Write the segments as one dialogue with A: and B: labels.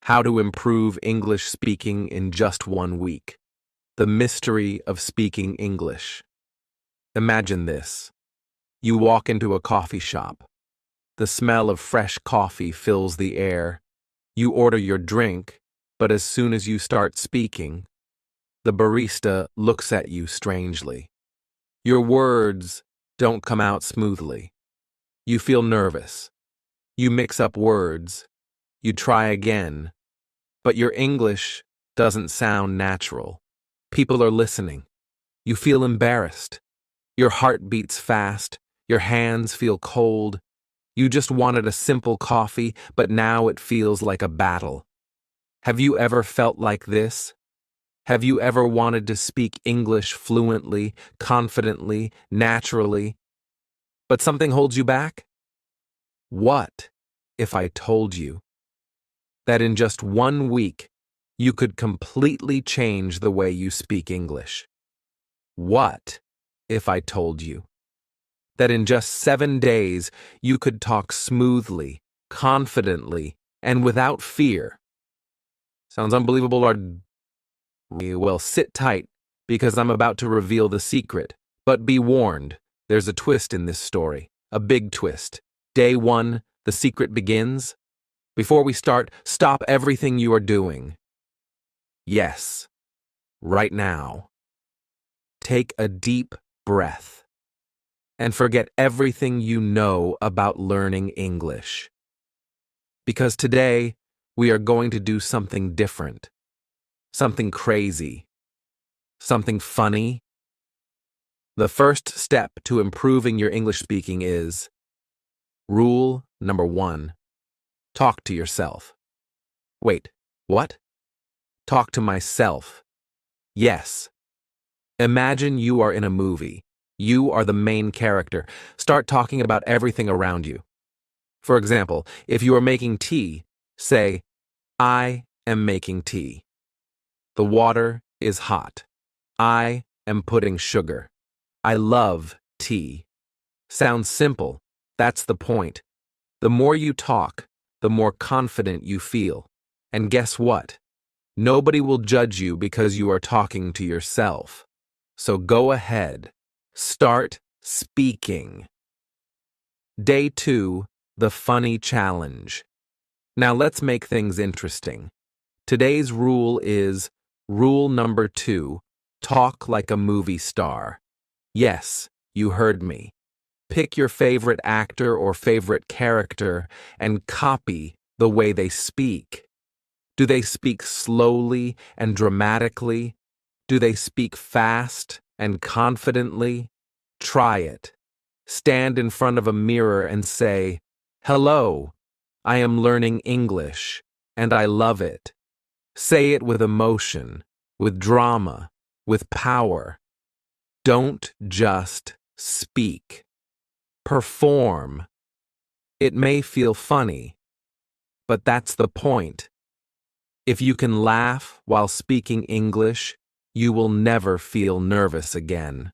A: How to improve English speaking in just 1 week. The mystery of speaking English. Imagine this. You walk into a coffee shop. The smell of fresh coffee fills the air. You order your drink, but as soon as you start speaking, the barista looks at you strangely. Your words don't come out smoothly. You feel nervous. You mix up words. You try again. But your English doesn't sound natural. People are listening. You feel embarrassed. Your heart beats fast. Your hands feel cold. You just wanted a simple coffee, but now it feels like a battle. Have you ever felt like this? Have you ever wanted to speak English fluently, confidently, naturally, but something holds you back? What if I told you that in just 1 week, you could completely change the way you speak English? What if I told you that in just 7 days, you could talk smoothly, confidently, and without fear? Sounds unbelievable, or well, sit tight, because I'm about to reveal the secret. But be warned, there's a twist in this story, a big twist. Day 1, the secret begins. Before we start, stop everything you are doing. Yes, right now. Take a deep breath and forget everything you know about learning English. Because today, we are going to do something different, something crazy, something funny. The first step to improving your English speaking is rule number 1. Talk to yourself. Wait, what? Talk to myself. Yes. Imagine you are in a movie. You are the main character. Start talking about everything around you. For example, if you are making tea, say, I am making tea. The water is hot. I am putting sugar. I love tea. Sounds simple. That's the point. The more you talk, the more confident you feel. And guess what? Nobody will judge you because you are talking to yourself. So go ahead. Start speaking. Day 2, the funny challenge. Now let's make things interesting. Today's rule is rule number 2, talk like a movie star. Yes, you heard me. Pick your favorite actor or favorite character and copy the way they speak. Do they speak slowly and dramatically? Do they speak fast and confidently? Try it. Stand in front of a mirror and say, "Hello, I am learning English, and I love it." Say it with emotion, with drama, with power. Don't just speak. Perform. It may feel funny, but that's the point. If you can laugh while speaking English, you will never feel nervous again.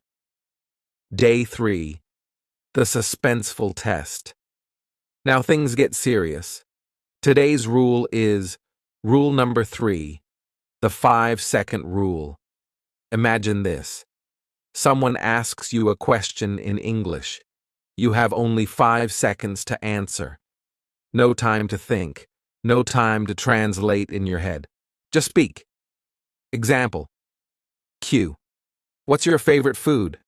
A: Day 3, the suspenseful test. Now things get serious. Today's rule is rule number 3, the 5-second rule. Imagine this. Someone asks you a question in English. You have only 5 seconds to answer. No time to think. No time to translate in your head. Just speak. Example. Q. What's your favorite food?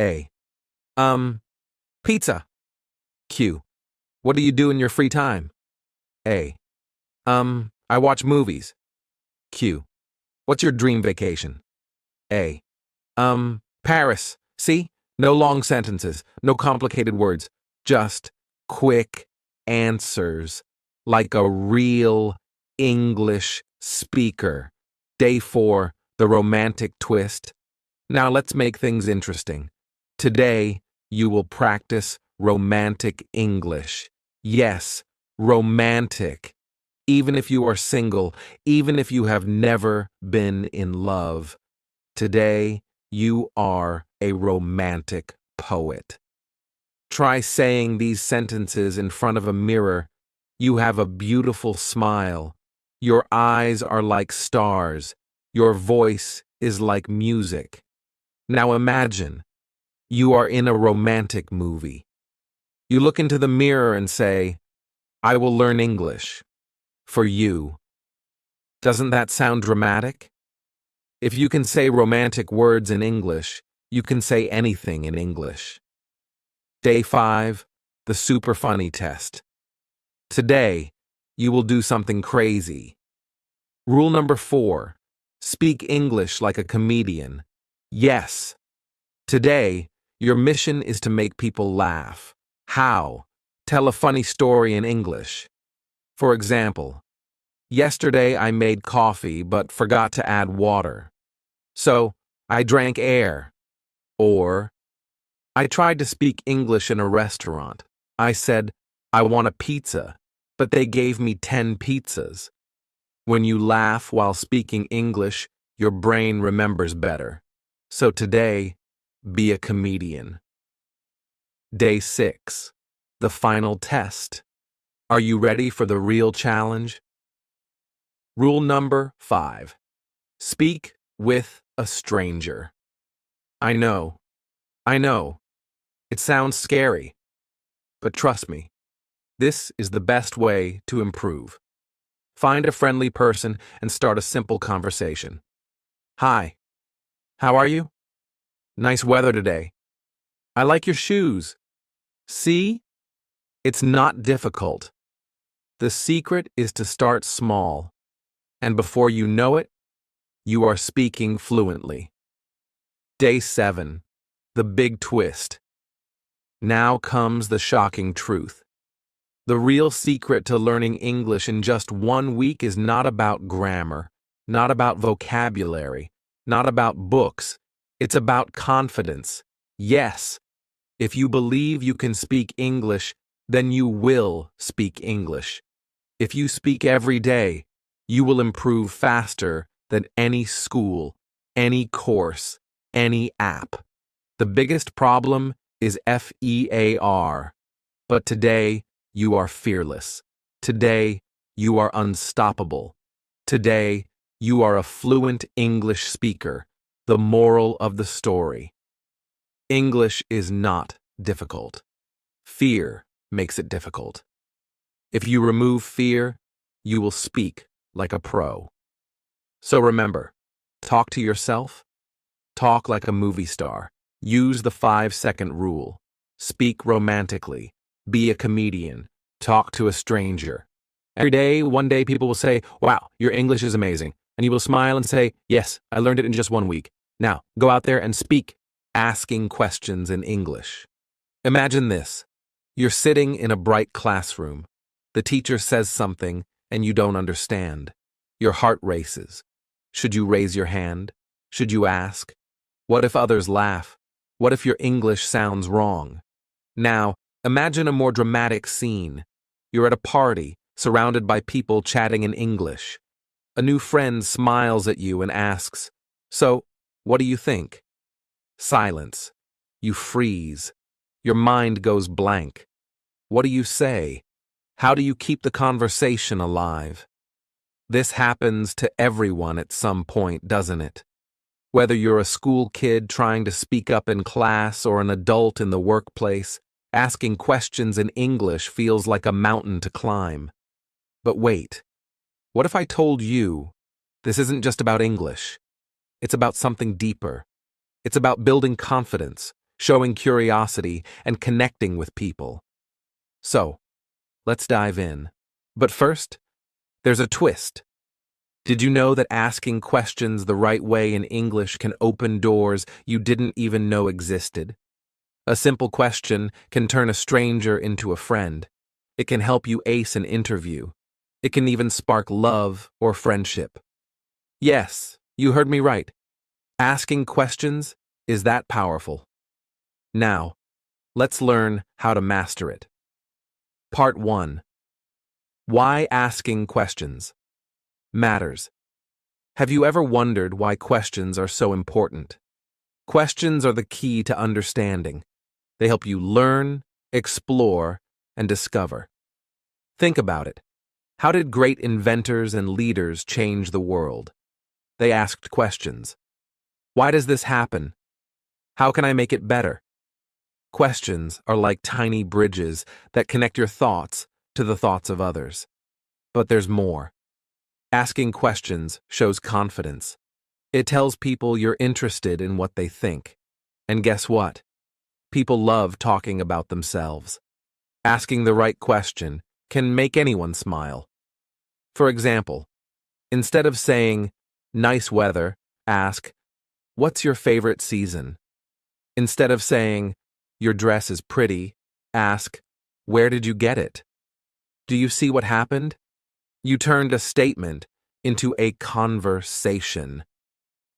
A: A. Pizza. Q. What do you do in your free time? A. I watch movies. Q. What's your dream vacation? A. Paris. See? No long sentences, no complicated words, just quick answers, like a real English speaker. Day 4, the romantic twist. Now let's make things interesting. Today, you will practice romantic English. Yes, romantic. Even if you are single, even if you have never been in love. Today, you are a romantic poet. Try saying these sentences in front of a mirror. You have a beautiful smile. Your eyes are like stars. Your voice is like music. Now imagine you are in a romantic movie. You look into the mirror and say, I will learn English. For you. Doesn't that sound dramatic? If you can say romantic words in English, you can say anything in English. Day 5, the super funny test. Today, you will do something crazy. Rule number 4, speak English like a comedian. Yes. Today, your mission is to make people laugh. How? Tell a funny story in English. For example, yesterday I made coffee but forgot to add water. So, I drank air. Or, I tried to speak English in a restaurant. I said, I want a pizza, but they gave me 10 pizzas. When you laugh while speaking English, your brain remembers better. So today, be a comedian. Day 6, the final test. Are you ready for the real challenge? Rule number 5, speak with a stranger. I know, it sounds scary, but trust me, this is the best way to improve. Find a friendly person and start a simple conversation. Hi, how are you? Nice weather today. I like your shoes. See? It's not difficult. The secret is to start small, and before you know it, you are speaking fluently. Day 7, the big twist. Now comes the shocking truth. The real secret to learning English in just 1 week is not about grammar, not about vocabulary, not about books. It's about confidence. Yes, if you believe you can speak English, then you will speak English. If you speak every day, you will improve faster than any school, any course, any app. The biggest problem is FEAR. But today, you are fearless. Today, you are unstoppable. Today, you are a fluent English speaker. The moral of the story. English is not difficult. Fear makes it difficult. If you remove fear, you will speak like a pro. So remember, talk to yourself. Talk like a movie star. Use the 5-second rule. Speak romantically. Be a comedian. Talk to a stranger. Every day, one day people will say, wow, your English is amazing. And you will smile and say, yes, I learned it in just 1 week. Now, go out there and speak, asking questions in English. Imagine this. You're sitting in a bright classroom. The teacher says something and you don't understand. Your heart races. Should you raise your hand? Should you ask? What if others laugh? What if your English sounds wrong? Now, imagine a more dramatic scene. You're at a party, surrounded by people chatting in English. A new friend smiles at you and asks, so, what do you think? Silence. You freeze. Your mind goes blank. What do you say? How do you keep the conversation alive? This happens to everyone at some point, doesn't it? Whether you're a school kid trying to speak up in class or an adult in the workplace, asking questions in English feels like a mountain to climb. But wait, what if I told you this isn't just about English? It's about something deeper. It's about building confidence, showing curiosity, and connecting with people. So, let's dive in. But first, there's a twist. Did you know that asking questions the right way in English can open doors you didn't even know existed? A simple question can turn a stranger into a friend. It can help you ace an interview. It can even spark love or friendship. Yes, you heard me right. Asking questions is that powerful. Now, let's learn how to master it. Part 1. Why asking questions matters. Have you ever wondered why questions are so important? Questions are the key to understanding. They help you learn, explore, and discover. Think about it. How did great inventors and leaders change the world? They asked questions. Why does this happen? How can I make it better? Questions are like tiny bridges that connect your thoughts to the thoughts of others. But there's more. Asking questions shows confidence. It tells people you're interested in what they think. And guess what? People love talking about themselves. Asking the right question can make anyone smile. For example, instead of saying, "Nice weather," ask, "What's your favorite season?" Instead of saying, "Your dress is pretty," ask, "Where did you get it?" Do you see what happened? You turned a statement into a conversation.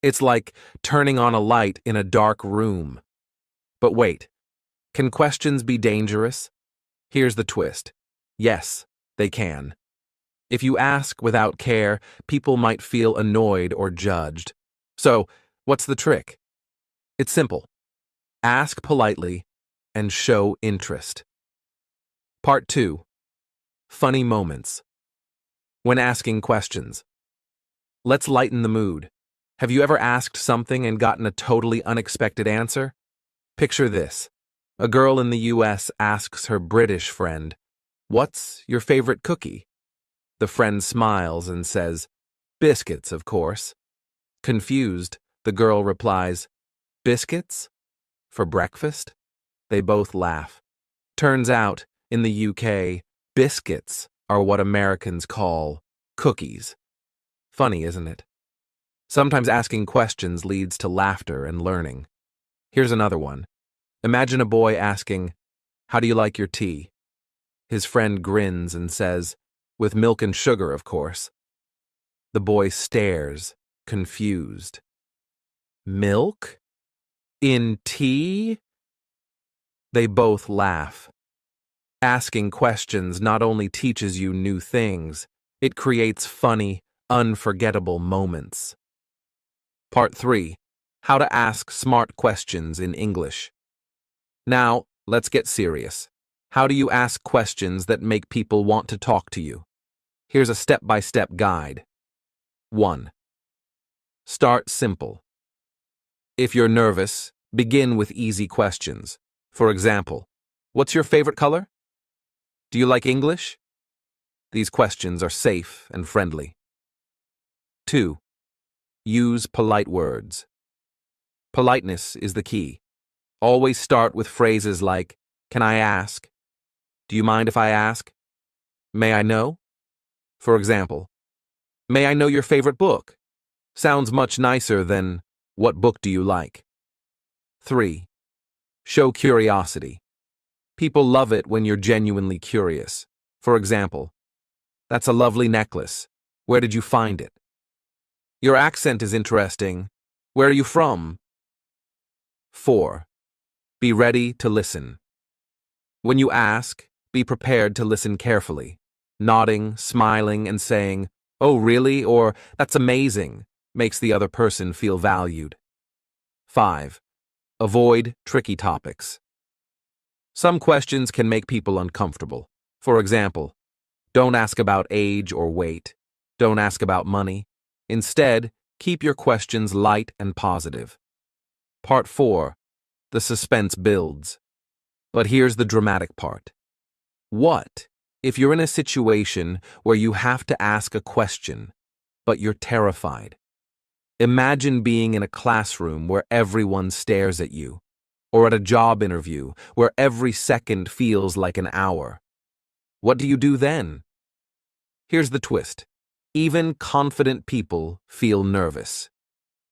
A: It's like turning on a light in a dark room. But wait, can questions be dangerous? Here's the twist. Yes, they can. If you ask without care, people might feel annoyed or judged. So, what's the trick? It's simple. Ask politely and show interest. Part 2. Funny moments. When asking questions. Let's lighten the mood. Have you ever asked something and gotten a totally unexpected answer? Picture this. A girl in the US asks her British friend, "What's your favorite cookie?" The friend smiles and says, "Biscuits, of course." Confused, the girl replies, "Biscuits? For breakfast?" They both laugh. Turns out, in the UK, biscuits are what Americans call cookies. Funny, isn't it? Sometimes asking questions leads to laughter and learning. Here's another one. Imagine a boy asking, "How do you like your tea?" His friend grins and says, "With milk and sugar, of course." The boy stares, confused. Milk? In tea? They both laugh. Asking questions not only teaches you new things, it creates funny, unforgettable moments. Part 3. How to ask smart questions in English. Now, let's get serious. How do you ask questions that make people want to talk to you? Here's a step-by-step guide. 1. Start simple. If you're nervous, begin with easy questions. For example, what's your favorite color? Do you like English? These questions are safe and friendly. 2. Use polite words. Politeness is the key. Always start with phrases like, "Can I ask?" "Do you mind if I ask?" "May I know?" For example, "May I know your favorite book?" Sounds much nicer than, "What book do you like?" 3. Show curiosity. People love it when you're genuinely curious. For example, "That's a lovely necklace. Where did you find it?" "Your accent is interesting. Where are you from?" 4. Be ready to listen. When you ask, be prepared to listen carefully. Nodding, smiling, and saying, "Oh, really?" or "That's amazing," makes the other person feel valued. 5. Avoid tricky topics. Some questions can make people uncomfortable. For example, don't ask about age or weight. Don't ask about money. Instead, keep your questions light and positive. Part 4. The suspense builds. But here's the dramatic part. What if you're in a situation where you have to ask a question, but you're terrified? Imagine being in a classroom where everyone stares at you, or at a job interview where every second feels like an hour. What do you do then? Here's the twist. Even confident people feel nervous.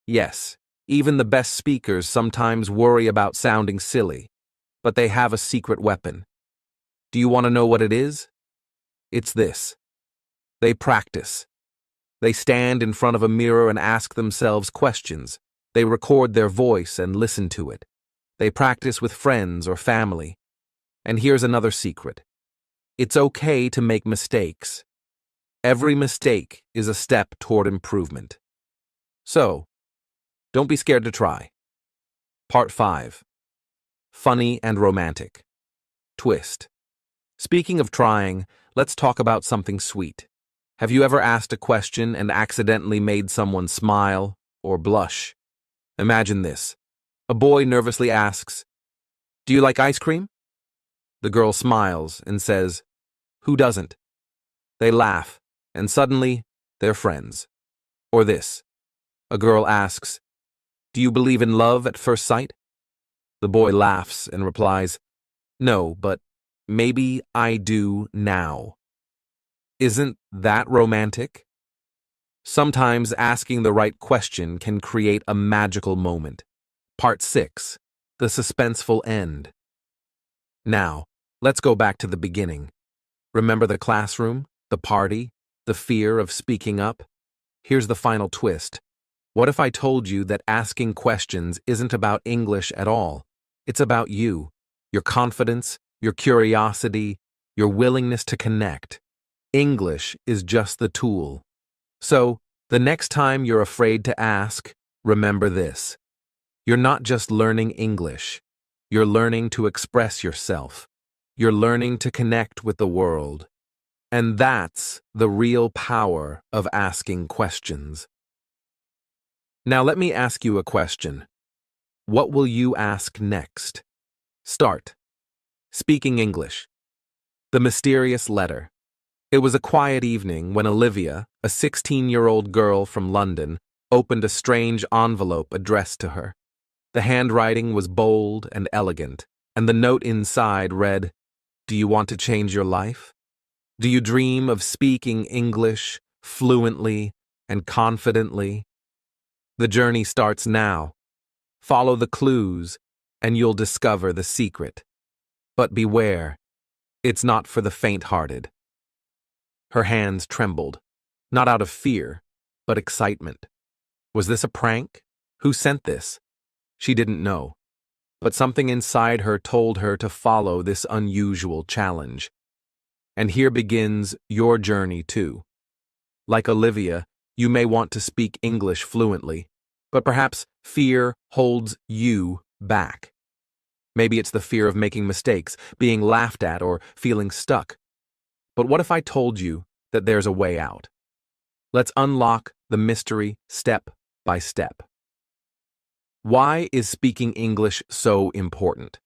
A: Yes, even the best speakers sometimes worry about sounding silly, but they have a secret weapon. Do you want to know what it is? It's this. They practice. They stand in front of a mirror and ask themselves questions. They record their voice and listen to it. They practice with friends or family. And here's another secret. It's okay to make mistakes. Every mistake is a step toward improvement. So, don't be scared to try. Part 5. Funny and romantic. Twist. Speaking of trying, let's talk about something sweet. Have you ever asked a question and accidentally made someone smile or blush? Imagine this. A boy nervously asks, "Do you like ice cream?" The girl smiles and says, "Who doesn't?" They laugh, and suddenly, they're friends. Or this. A girl asks, "Do you believe in love at first sight?" The boy laughs and replies, "No, but maybe I do now." Isn't that romantic? Sometimes asking the right question can create a magical moment. Part 6. The suspenseful end. Now, let's go back to the beginning. Remember the classroom, the party, the fear of speaking up? Here's the final twist. What if I told you that asking questions isn't about English at all? It's about you, your confidence, your curiosity, your willingness to connect. English is just the tool. So, the next time you're afraid to ask, remember this. You're not just learning English. You're learning to express yourself. You're learning to connect with the world. And that's the real power of asking questions. Now let me ask you a question. What will you ask next? Start. Speaking English. The mysterious letter. It was a quiet evening when Olivia, a 16-year-old girl from London, opened a strange envelope addressed to her. The handwriting was bold and elegant, and the note inside read, "Do you want to change your life? Do you dream of speaking English fluently and confidently? The journey starts now. Follow the clues, and you'll discover the secret. But beware, it's not for the faint-hearted." Her hands trembled, not out of fear, but excitement. Was this a prank? Who sent this? She didn't know. But something inside her told her to follow this unusual challenge. And here begins your journey too. Like Olivia, you may want to speak English fluently, but perhaps fear holds you back. Maybe it's the fear of making mistakes, being laughed at, or feeling stuck. But what if I told you that there's a way out? Let's unlock the mystery step by step. Why is speaking English so important?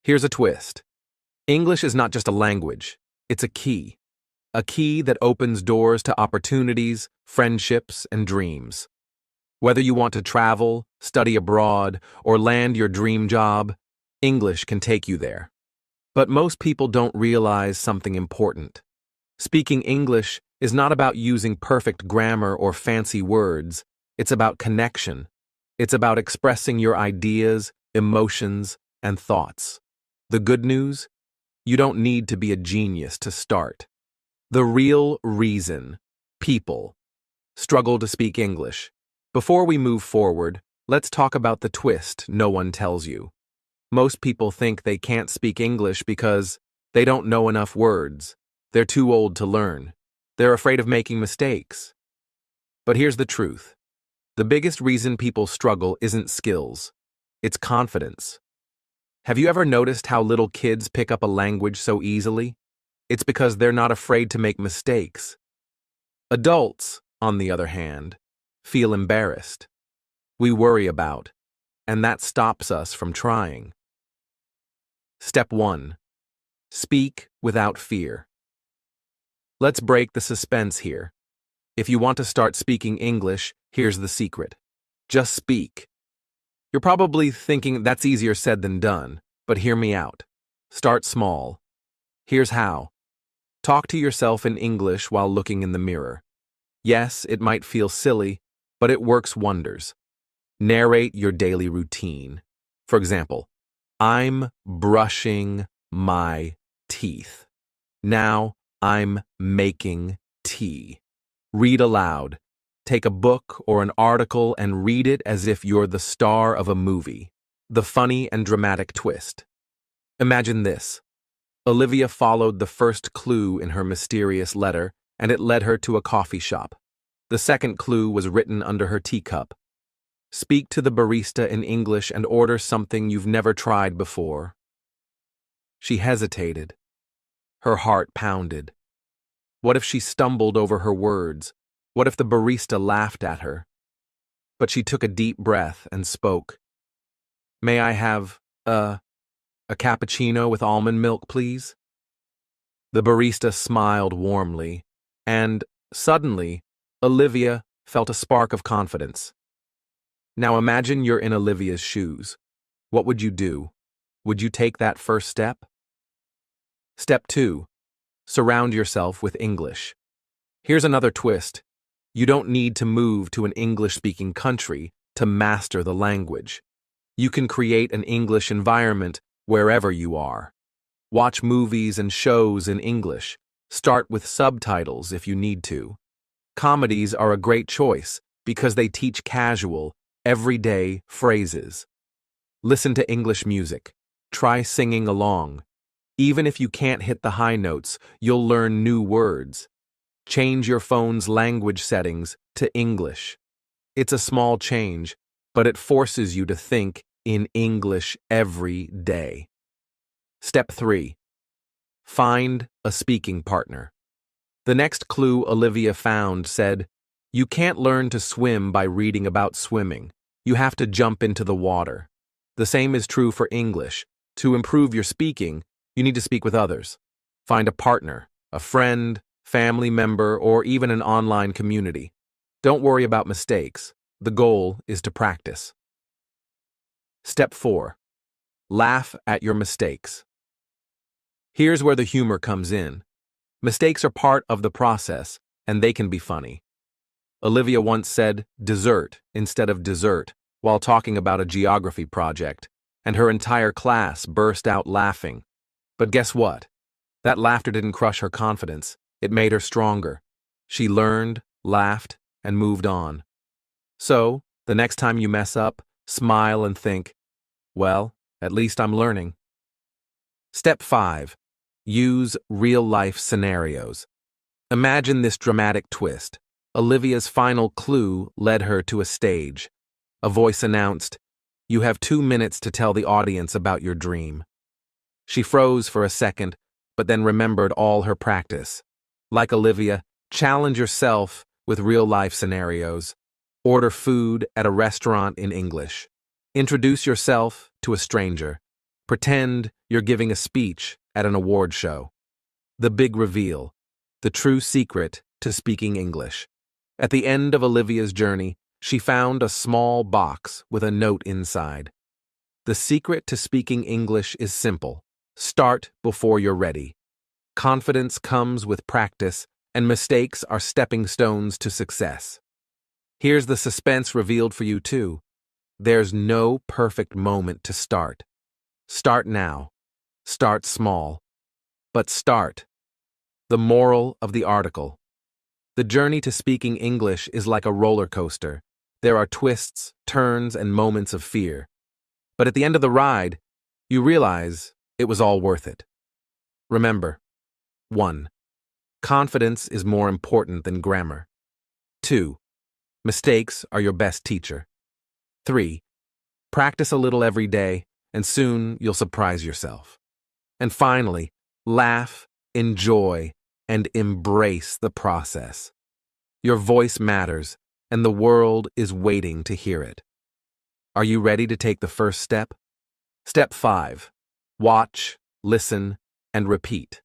A: Here's a twist. English is not just a language, it's a key that opens doors to opportunities, friendships, and dreams. Whether you want to travel, study abroad, or land your dream job, English can take you there. But most people don't realize something important. Speaking English is not about using perfect grammar or fancy words. It's about connection. It's about expressing your ideas, emotions, and thoughts. The good news? You don't need to be a genius to start. The real reason people struggle to speak English. Before we move forward, let's talk about the twist no one tells you. Most people think they can't speak English because they don't know enough words. They're too old to learn. They're afraid of making mistakes. But here's the truth. The biggest reason people struggle isn't skills. It's confidence. Have you ever noticed how little kids pick up a language so easily? It's because they're not afraid to make mistakes. Adults, on the other hand, feel embarrassed. We worry about, and that stops us from trying. Step 1. Speak without fear. Let's break the suspense here. If you want to start speaking English, here's the secret. Just speak. You're probably thinking that's easier said than done, but hear me out. Start small. Here's how. Talk to yourself in English while looking in the mirror. Yes, it might feel silly, but it works wonders. Narrate your daily routine. For example, I'm brushing my teeth. Now I'm making tea. Read aloud. Take a book or an article and read it as if you're the star of a movie. The funny and dramatic twist. Imagine this. Olivia followed the first clue in her mysterious letter, and it led her to a coffee shop. The second clue was written under her teacup. Speak to the barista in English and order something you've never tried before. She hesitated. Her heart pounded. What if she stumbled over her words? What if the barista laughed at her? But she took a deep breath and spoke. May I have, a cappuccino with almond milk, please? The barista smiled warmly, and, suddenly, Olivia felt a spark of confidence. Now imagine you're in Olivia's shoes. What would you do? Would you take that first step? Step 2. Surround yourself with English. Here's another twist. You don't need to move to an English-speaking country to master the language. You can create an English environment wherever you are. Watch movies and shows in English. Start with subtitles if you need to. Comedies are a great choice because they teach casual, everyday phrases. Listen to English music. Try singing along. Even if you can't hit the high notes, you'll learn new words. Change your phone's language settings to English. It's a small change, but it forces you to think in English every day. Step 3. Find a speaking partner. The next clue Olivia found said, "You can't learn to swim by reading about swimming. You have to jump into the water." The same is true for English. To improve your speaking, you need to speak with others. Find a partner, a friend, family member, or even an online community. Don't worry about mistakes. The goal is to practice. Step 4. Laugh at your mistakes. Here's where the humor comes in. Mistakes are part of the process, and they can be funny. Olivia once said dessert instead of dessert while talking about a geography project, and her entire class burst out laughing. But guess what? That laughter didn't crush her confidence. It made her stronger. She learned, laughed, and moved on. So, the next time you mess up, smile and think, well, at least I'm learning. Step 5. Use real-life scenarios. Imagine this dramatic twist. Olivia's final clue led her to a stage. A voice announced, "You have 2 minutes to tell the audience about your dream." She froze for a second, but then remembered all her practice. Like Olivia, challenge yourself with real-life scenarios. Order food at a restaurant in English. Introduce yourself to a stranger. Pretend you're giving a speech at an award show. The big reveal. The true secret to speaking English. At the end of Olivia's journey, she found a small box with a note inside. The secret to speaking English is simple. Start before you're ready. Confidence comes with practice, and mistakes are stepping stones to success. Here's the suspense revealed for you too. There's no perfect moment to start. Start now. Start small. But start. The moral of the article. The journey to speaking English is like a roller coaster. There are twists, turns, and moments of fear. But at the end of the ride, you realize it was all worth it. Remember, 1. Confidence is more important than grammar. 2. Mistakes are your best teacher. 3. Practice a little every day, and soon you'll surprise yourself. And finally, laugh, enjoy, and embrace the process. Your voice matters, and the world is waiting to hear it. Are you ready to take the first step? Step 5. Watch, listen, and repeat.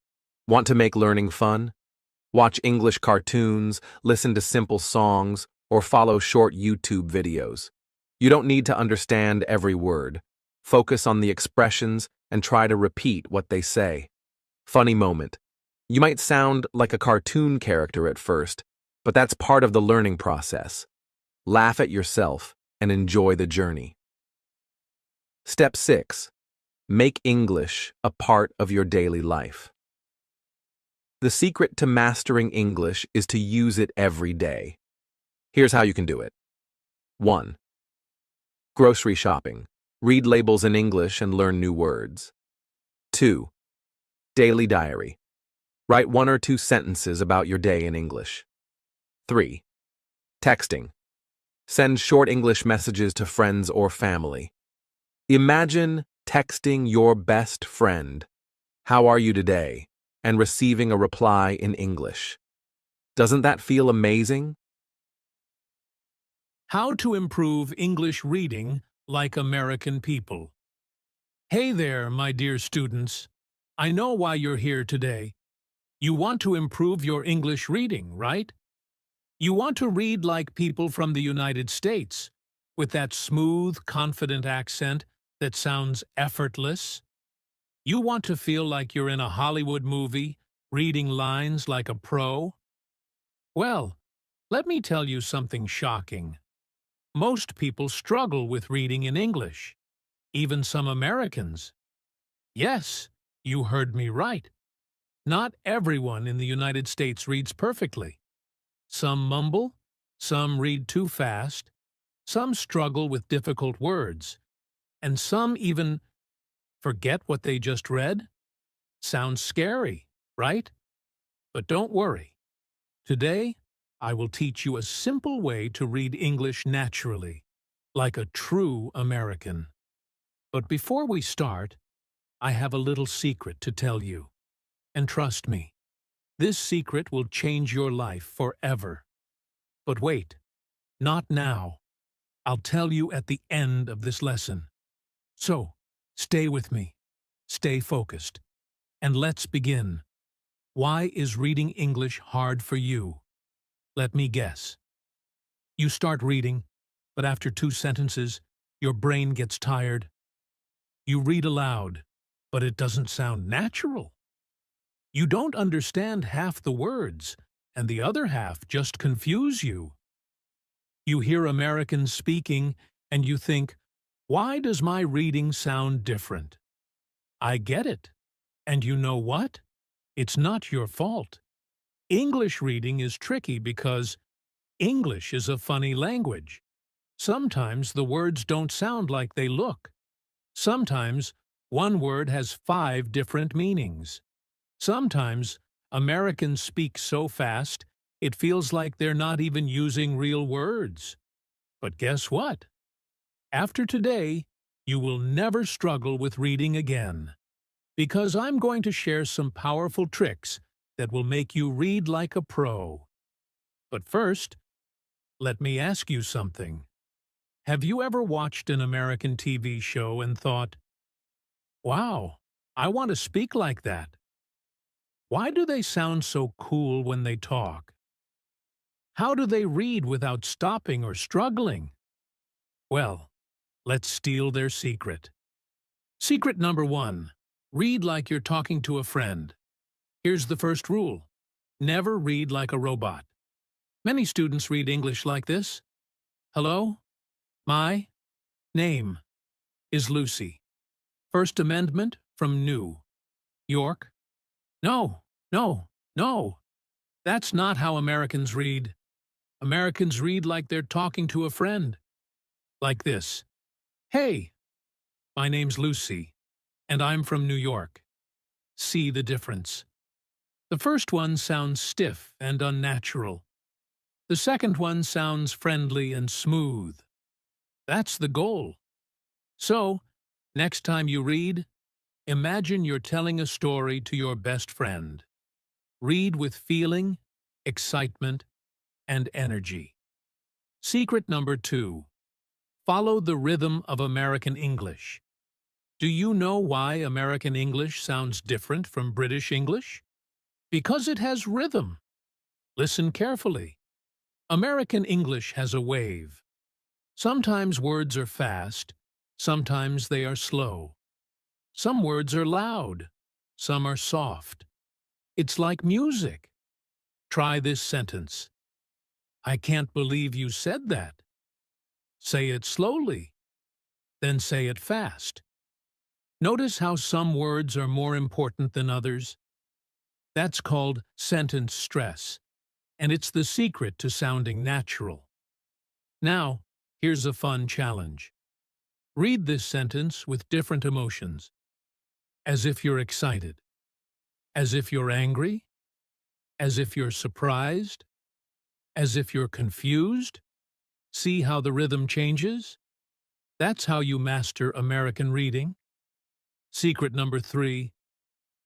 A: Want to make learning fun? Watch English cartoons, listen to simple songs, or follow short YouTube videos. You don't need to understand every word. Focus on the expressions and try to repeat what they say. Funny moment. You might sound like a cartoon character at first, but that's part of the learning process. Laugh at yourself and enjoy the journey. Step 6. Make English a part of your daily life. The secret to mastering English is to use it every day. Here's how you can do it. 1. Grocery shopping. Read labels in English and learn new words. 2. Daily diary. Write 1 or 2 sentences about your day in English. 3. Texting. Send short English messages to friends or family. Imagine texting your best friend, "How are you today?" and receiving a reply in English. Doesn't that feel amazing?
B: How to improve English reading like American people. Hey there, my dear students. I know why you're here today. You want to improve your English reading, right? You want to read like people from the United States, with that smooth, confident accent that sounds effortless. You want to feel like you're in a Hollywood movie, reading lines like a pro. Well, let me tell you something shocking. Most people struggle with reading in English, even some Americans. Yes, you heard me right. Not everyone in the United States reads perfectly. Some mumble, some read too fast, some struggle with difficult words, and some even forget what they just read. Sounds scary, right? But don't worry. Today, I will teach you a simple way to read English naturally, like a true American. But before we start, I have a little secret to tell you. And trust me, this secret will change your life forever. But wait, not now. I'll tell you at the end of this lesson. So, stay with me, stay focused, and let's begin. Why is reading English hard for you? Let me guess. You start reading, but after 2 sentences, your brain gets tired. You read aloud, but it doesn't sound natural. You don't understand half the words, and the other half just confuse you. You hear Americans speaking, and you think, why does my reading sound different? I get it. And you know what? It's not your fault. English reading is tricky because English is a funny language. Sometimes the words don't sound like they look. Sometimes one word has 5 different meanings. Sometimes Americans speak so fast, it feels like they're not even using real words. But guess what? After today, you will never struggle with reading again, because I'm going to share some powerful tricks that will make you read like a pro. But first, let me ask you something. Have you ever watched an American TV show and thought, wow, I want to speak like that? Why do they sound so cool when they talk? How do they read without stopping or struggling? Well, let's steal their secret. Secret number 1. Read like you're talking to a friend. Here's the first rule. Never read like a robot. Many students read English like this. Hello? My name is Lucy. First Amendment from New York. No, no, no. That's not how Americans read. Americans read like they're talking to a friend. Like this. Hey, my name's Lucy, and I'm from New York. See the difference. The first one sounds stiff and unnatural. The second one sounds friendly and smooth. That's the goal. So, next time you read, imagine you're telling a story to your best friend. Read with feeling, excitement, and energy. Secret number 2. Follow the rhythm of American English. Do you know why American English sounds different from British English? Because it has rhythm. Listen carefully. American English has a wave. Sometimes words are fast, sometimes they are slow. Some words are loud, some are soft. It's like music. Try this sentence. I can't believe you said that. Say it slowly, then say it fast. Notice how some words are more important than others? That's called sentence stress, and it's the secret to sounding natural. Now, here's a fun challenge. Read this sentence with different emotions. As if you're excited. As if you're angry. As if you're surprised. As if you're confused. See how the rhythm changes? That's how you master American reading. Secret number 3.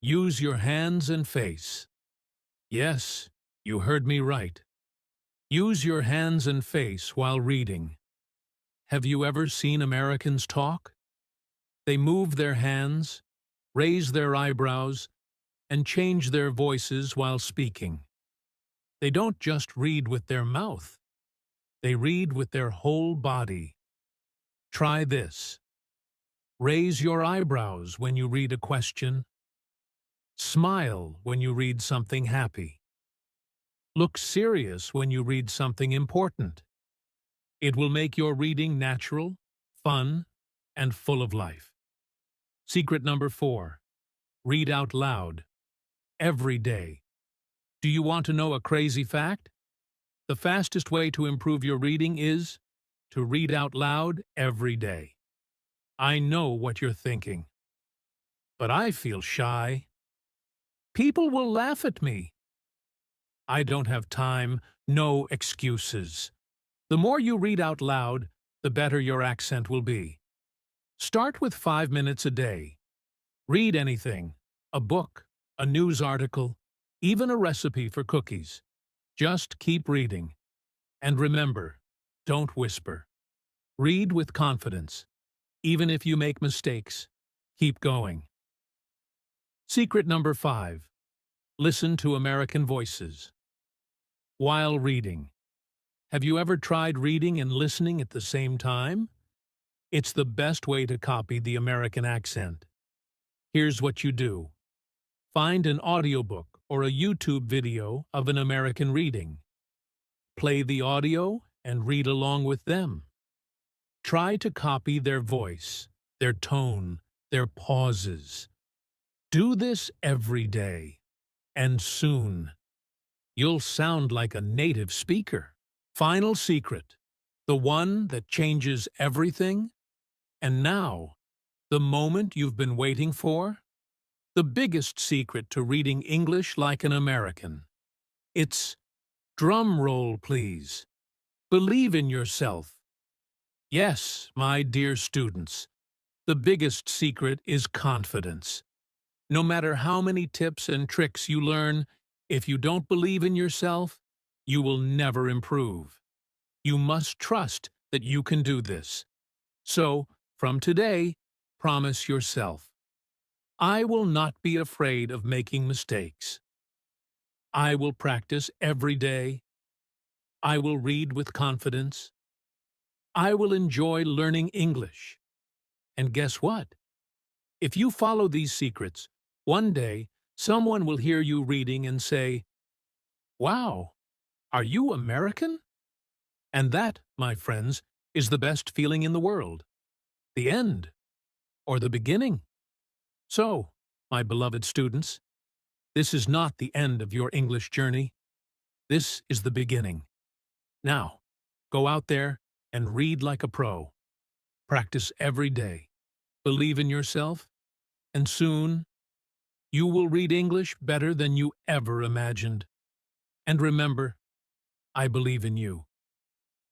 B: Use your hands and face. Yes, You heard me right. Use your hands and face while reading. Have you ever seen Americans talk? They move their hands, raise their eyebrows, and change their voices while speaking. They don't just read with their mouth. They read with their whole body. Try this. Raise your eyebrows when you read a question. Smile when you read something happy. Look serious when you read something important. It will make your reading natural, fun, and full of life. Secret number 4. Read out loud. Every day. Do you want to know a crazy fact? The fastest way to improve your reading is to read out loud every day. I know what you're thinking. But I feel shy. People will laugh at me. I don't have time, no excuses. The more you read out loud, the better your accent will be. Start with 5 minutes a day. Read anything, a book, a news article, even a recipe for cookies. Just keep reading. And remember, don't whisper. Read with confidence. Even if you make mistakes, keep going. Secret number 5. Listen to American voices. While reading. Have you ever tried reading and listening at the same time? It's the best way to copy the American accent. Here's what you do. Find an audiobook or a YouTube video of an American reading. Play the audio and read along with them. Try to copy their voice, their tone, their pauses. Do this every day, and soon you'll sound like a native speaker. Final secret, the one that changes everything, and now, the moment you've been waiting for, the biggest secret to reading English like an American. It's, drum roll please, believe in yourself. Yes, my dear students, the biggest secret is confidence. No matter how many tips and tricks you learn, if you don't believe in yourself, you will never improve. You must trust that you can do this. So, from today, promise yourself, I will not be afraid of making mistakes. I will practice every day. I will read with confidence. I will enjoy learning English. And guess what? If you follow these secrets, one day someone will hear you reading and say, "Wow, are you American?" And that, my friends, is the best feeling in the world. The end, or the beginning. So, my beloved students, this is not the end of your English journey. This is the beginning. Now, go out there and read like a pro. Practice every day. Believe in yourself, and soon you will read English better than you ever imagined. And remember, I believe in you.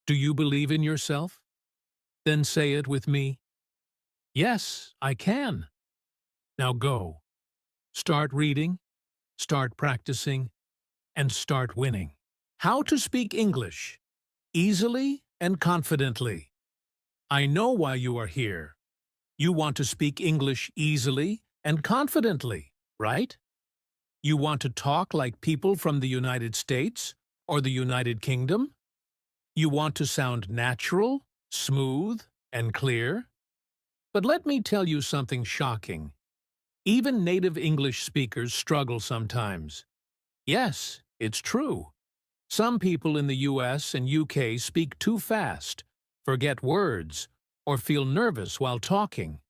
B: Do you believe in yourself? Then say it with me. Yes, I can. Now go. Start reading, start practicing, and start winning. How to speak English easily and confidently. I know why you are here. You want to speak English easily and confidently, right? You want to talk like people from the United States or the United Kingdom? You want to sound natural, smooth, and clear? But let me tell you something shocking. Even native English speakers struggle sometimes. Yes, it's true. Some people in the US and UK speak too fast, forget words, or feel nervous while talking.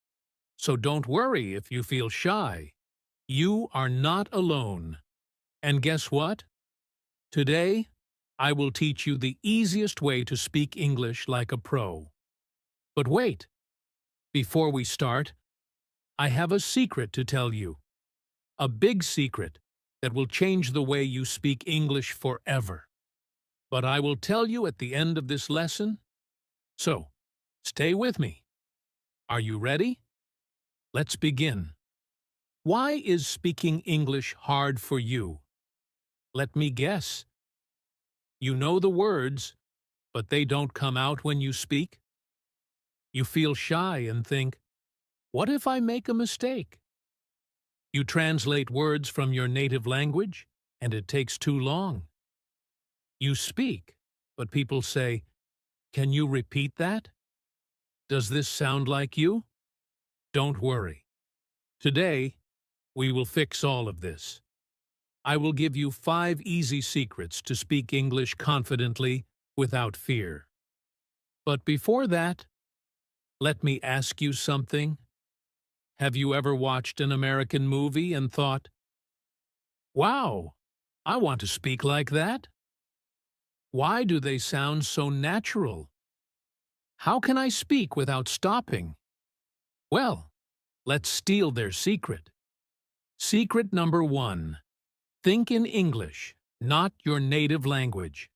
B: So don't worry if you feel shy. You are not alone. And guess what? Today, I will teach you the easiest way to speak English like a pro. But wait, before we start, I have a secret to tell you. A big secret that will change the way you speak English forever. But I will tell you at the end of this lesson. So, stay with me. Are you ready? Let's begin. Why is speaking English hard for you? Let me guess. You know the words, but they don't come out when you speak. You feel shy and think, what if I make a mistake? You translate words from your native language, and it takes too long. You speak, but people say, can you repeat that? Does this sound like you? Don't worry. Today, we will fix all of this. I will give you 5 easy secrets to speak English confidently without fear. But before that, let me ask you something. Have you ever watched an American movie and thought, wow, I want to speak like that? Why do they sound so natural? How can I speak without stopping? Well, let's steal their secret. Secret number 1. Think in English, not your native language.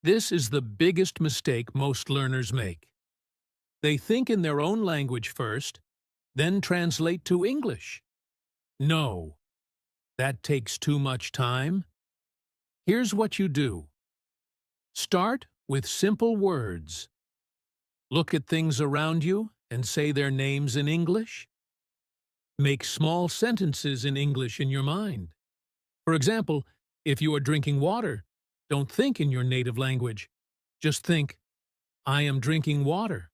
B: This is the biggest mistake most learners make. They think in their own language first, then translate to English. No, that takes too much time. Here's what you do. Start with simple words. Look at things around you and say their names in English. Make small sentences in English in your mind. For example, if you are drinking water, don't think in your native language. Just think, I am drinking water.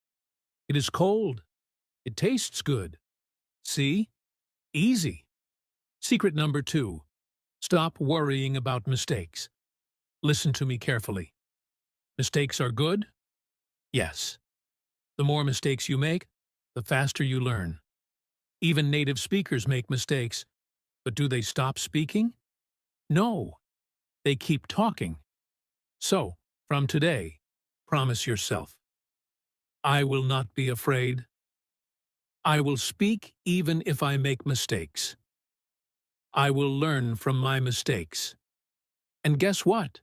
B: It is cold. It tastes good. See? Easy. Secret number 2. Stop worrying about mistakes. Listen to me carefully. Mistakes are good? Yes. The more mistakes you make, the faster you learn. Even native speakers make mistakes, but do they stop speaking? No. They keep talking. So, from today, promise yourself, I will not be afraid. I will speak even if I make mistakes. I will learn from my mistakes. And guess what?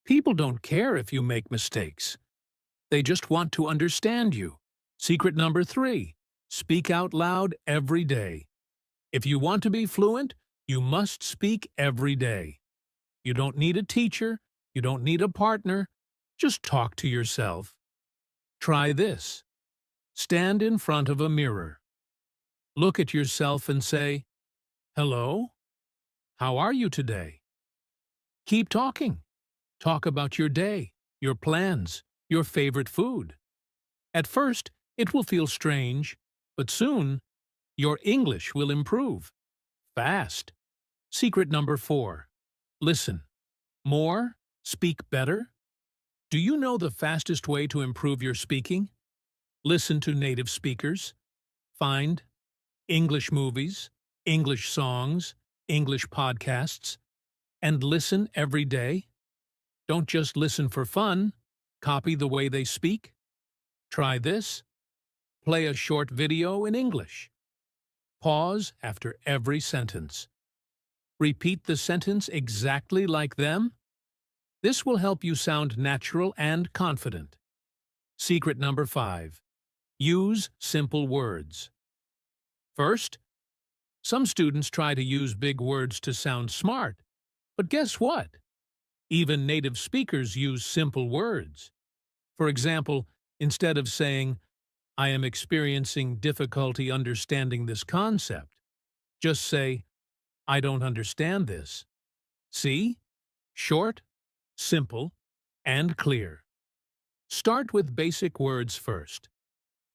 B: People don't care if you make mistakes. They just want to understand you. Secret number 3. Speak out loud every day. If you want to be fluent, you must speak every day. You don't need a teacher. You don't need a partner. Just talk to yourself. Try this. Stand in front of a mirror. Look at yourself and say, hello? How are you today? Keep talking. Talk about your day, your plans, your favorite food. At first, it will feel strange, but soon, your English will improve. Fast. Secret number 4. Listen. More, speak better. Do you know the fastest way to improve your speaking? Listen to native speakers. Find English movies, English songs, English podcasts, and listen every day. Don't just listen for fun. Copy the way they speak. Try this. Play a short video in English. Pause after every sentence. Repeat the sentence exactly like them. This will help you sound natural and confident. Secret number 5. Use simple words. First, some students try to use big words to sound smart. But guess what? Even native speakers use simple words. For example, instead of saying, I am experiencing difficulty understanding this concept, just say, I don't understand this. See? Short, simple, and clear. Start with basic words first.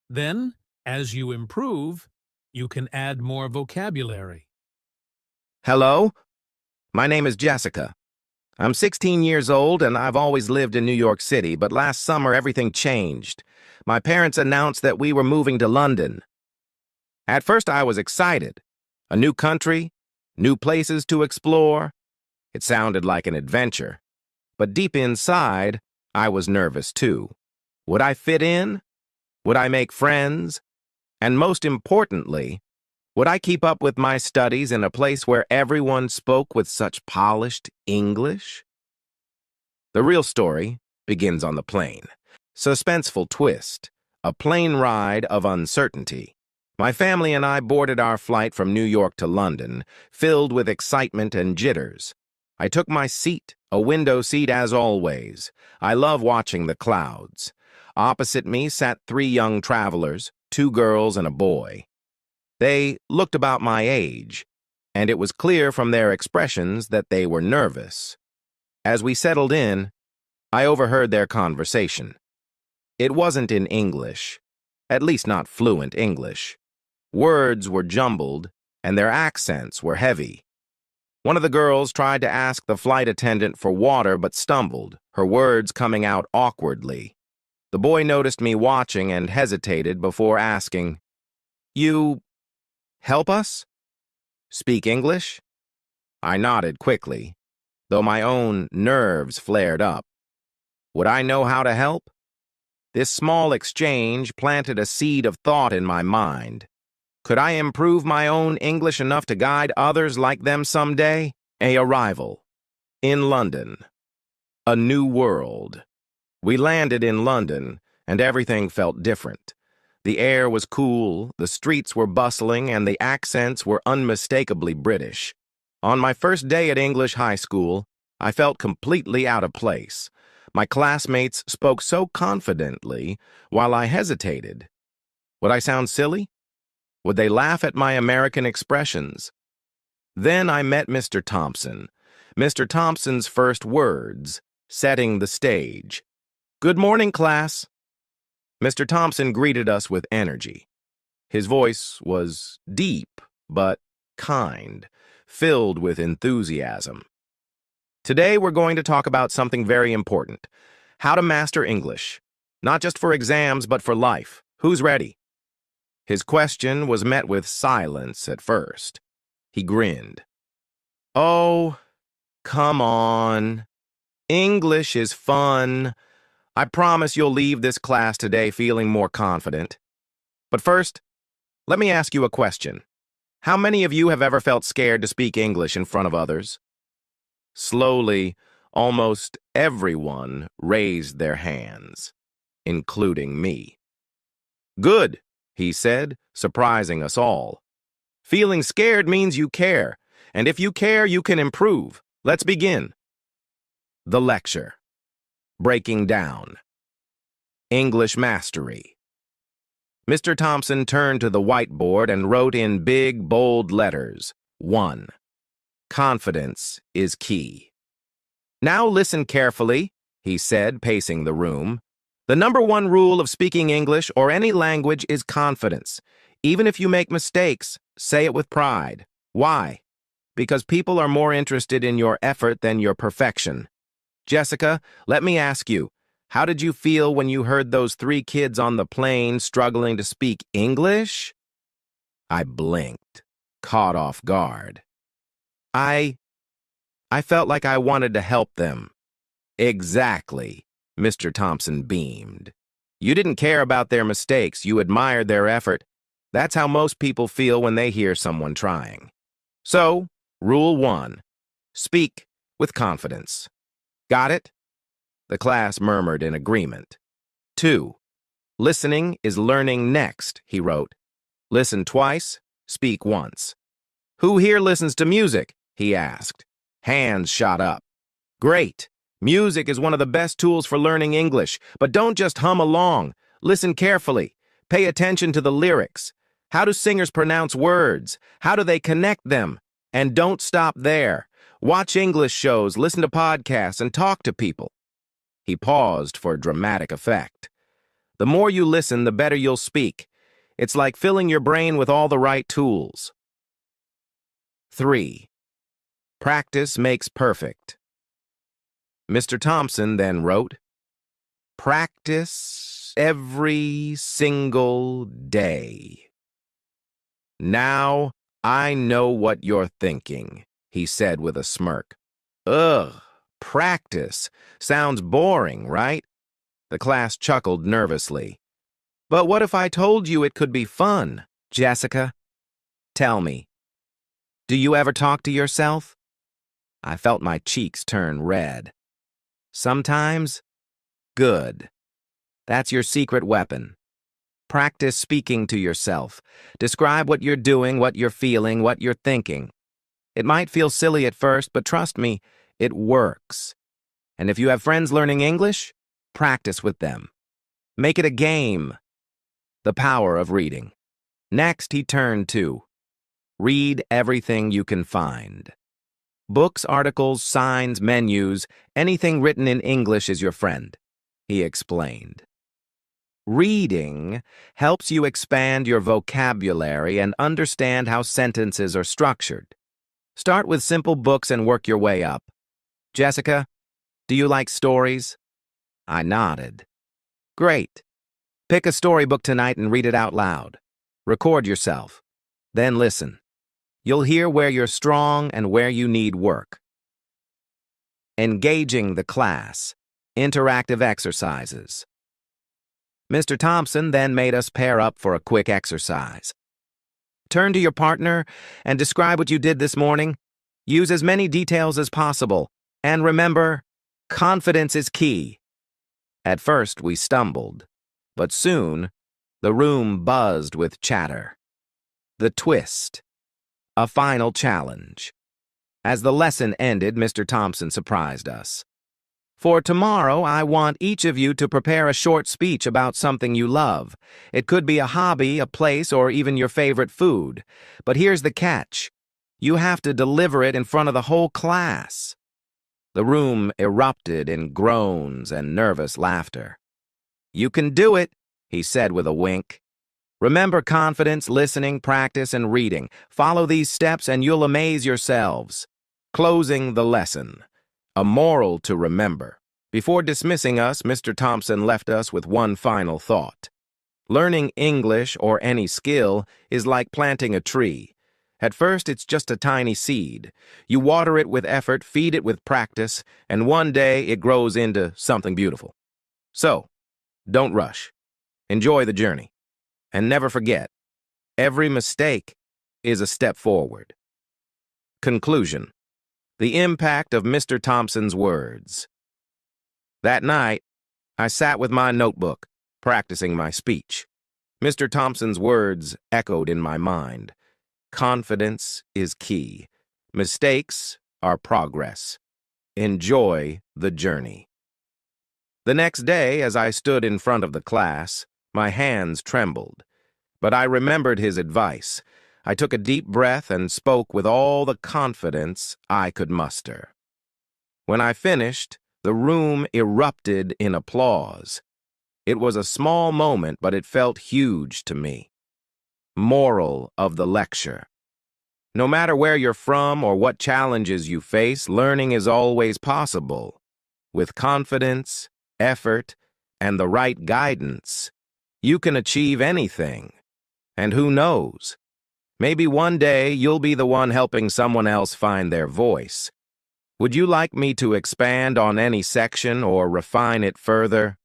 B: Then, as you improve, you can add more vocabulary.
C: Hello, my name is Jessica. I'm 16 years old and I've always lived in New York City, but last summer everything changed. My parents announced that we were moving to London. At first I was excited. A new country, new places to explore. It sounded like an adventure. But deep inside, I was nervous too. Would I fit in? Would I make friends? And most importantly, would I keep up with my studies in a place where everyone spoke with such polished English? The real story begins on the plane. Suspenseful twist, a plane ride of uncertainty. My family and I boarded our flight from New York to London, filled with excitement and jitters. I took my seat, a window seat as always. I love watching the clouds. Opposite me sat 3 young travelers, 2 girls and a boy. They looked about my age, and it was clear from their expressions that they were nervous. As we settled in, I overheard their conversation. It wasn't in English, at least not fluent English. Words were jumbled, and their accents were heavy. One of the girls tried to ask the flight attendant for water but stumbled, her words coming out awkwardly. The boy noticed me watching and hesitated before asking, "You help us? Speak English?" I nodded quickly, though my own nerves flared up. Would I know how to help? This small exchange planted a seed of thought in my mind. Could I improve my own English enough to guide others like them someday? A arrival. In London. A new world. We landed in London, and everything felt different. The air was cool, the streets were bustling, and the accents were unmistakably British. On my first day at English high school, I felt completely out of place. My classmates spoke so confidently, while I hesitated. Would I sound silly? Would they laugh at my American expressions? Then I met Mr. Thompson. Mr. Thompson's first words, setting the stage. "Good morning, class." Mr. Thompson greeted us with energy. His voice was deep, but kind, filled with enthusiasm. "Today we're going to talk about something very important. How to master English. Not just for exams, but for life. Who's ready?" His question was met with silence at first. He grinned. "Oh, come on. English is fun. I promise you'll leave this class today feeling more confident. But first, let me ask you a question. How many of you have ever felt scared to speak English in front of others?" Slowly, almost everyone raised their hands, including me. "Good," he said, surprising us all. "Feeling scared means you care, and if you care, you can improve. Let's begin." The lecture. Breaking down. English mastery. Mr. Thompson turned to the whiteboard and wrote in big, bold letters, 1. Confidence is key. "Now listen carefully," he said, pacing the room. "The number 1 rule of speaking English or any language is confidence. Even if you make mistakes, say it with pride. Why? Because people are more interested in your effort than your perfection. Jessica, let me ask you, how did you feel when you heard those 3 kids on the plane struggling to speak English?" I blinked, caught off guard. I felt like I wanted to help them. "Exactly," Mr. Thompson beamed. "You didn't care about their mistakes, you admired their effort. That's how most people feel when they hear someone trying. So, rule 1, speak with confidence. Got it?" The class murmured in agreement. 2. Listening is learning next, he wrote. Listen twice, speak once. "Who here listens to music?" he asked. Hands shot up. "Great. Music is one of the best tools for learning English, but don't just hum along. Listen carefully. Pay attention to the lyrics. How do singers pronounce words? How do they connect them? And don't stop there. Watch English shows, listen to podcasts, and talk to people." He paused for dramatic effect. "The more you listen, the better you'll speak. It's like filling your brain with all the right tools." 3. Practice makes perfect. Mr. Thompson then wrote, "Practice every single day." "Now I know what you're thinking," he said with a smirk. "Ugh, practice. Sounds boring, right?" The class chuckled nervously. "But what if I told you it could be fun?" "Jessica, tell me, do you ever talk to yourself?" I felt my cheeks turn red. "Sometimes? Good. That's your secret weapon. Practice speaking to yourself. Describe what you're doing, what you're feeling, what you're thinking. It might feel silly at first, but trust me, It works. And if you have friends learning English, practice with them. Make it a game. The power of reading. Next, he turned to read everything you can find. Books, articles, signs, menus, anything written in English is your friend, he explained. Reading helps you expand your vocabulary and understand how sentences are structured. Start with simple books and work your way up. Jessica, do you like stories? I nodded. Great. Pick a storybook tonight and read it out loud. Record yourself. Then listen. You'll hear where you're strong and where you need work. Engaging the class. Interactive exercises. Mr. Thompson then made us pair up for a quick exercise. Turn to your partner and describe what you did this morning. Use as many details as possible. And remember, confidence is key. At first, we stumbled, but soon, the room buzzed with chatter. The twist. A final challenge. As the lesson ended, Mr. Thompson surprised us. For tomorrow, I want each of you to prepare a short speech about something you love. It could be a hobby, a place, or even your favorite food. But here's the catch. You have to deliver it in front of the whole class. The room erupted in groans and nervous laughter. You can do it, he said with a wink. Remember confidence, listening, practice, and reading. Follow these steps and you'll amaze yourselves. Closing the lesson. A moral to remember. Before dismissing us, Mr. Thompson left us with one final thought. Learning English or any skill is like planting a tree. At first, it's just a tiny seed. You water it with effort, feed it with practice, and one day it grows into something beautiful. So, don't rush. Enjoy the journey. And never forget, every mistake is a step forward. Conclusion. The impact of Mr. Thompson's words. That night, I sat with my notebook, practicing my speech. Mr. Thompson's words echoed in my mind. Confidence is key. Mistakes are progress. Enjoy the journey. The next day, as I stood in front of the class, my hands trembled. But I remembered his advice. I took a deep breath and spoke with all the confidence I could muster. When I finished, the room erupted in applause. It was a small moment, but it felt huge to me. Moral of the lecture. No matter where you're from or what challenges you face, learning is always possible. With confidence, effort, and the right guidance, you can achieve anything. And who knows? Maybe one day you'll be the one helping someone else find their voice. Would you like me to expand on any section or refine it further?